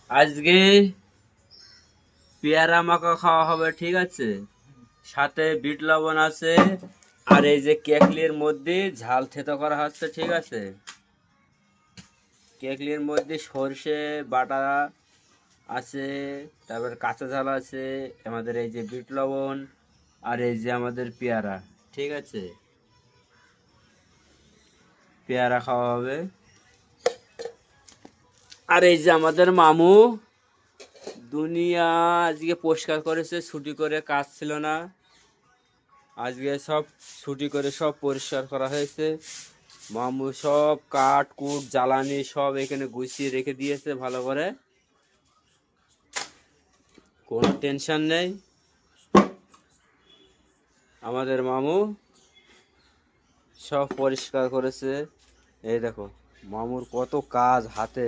আজকে পেয়ারা মাখা খাওয়া হবে, ঠিক আছে। সাথে বিট লবণ আছে, আর এই যে কেকলির মধ্যে ঝাল থেতো করা হচ্ছে, ঠিক আছে। কেকলির মধ্যে সর্ষে বাটা আছে, তারপর কাঁচা ঝাল আছে, আমাদের এই যে বিট লবণ, আর এই যে আমাদের পেয়ারা, ঠিক আছে। পেয়ারা খাওয়া হবে। আর এই যে আমাদের মামু দুনিয়া আজকে পরিষ্কার করেছে, ছুটি করে কাজ ছিল না, আজকে সব ছুটি করে সব পরিষ্কার করা হয়েছে। মামু সব কাঠ কুট জ্বালানি সব এখানে গুছিয়ে রেখে দিয়েছে ভালো করে, কোনো টেনশন নেই। আমাদের মামু সব পরিষ্কার করেছে। এই দেখো মামুর কত কাজ হাতে।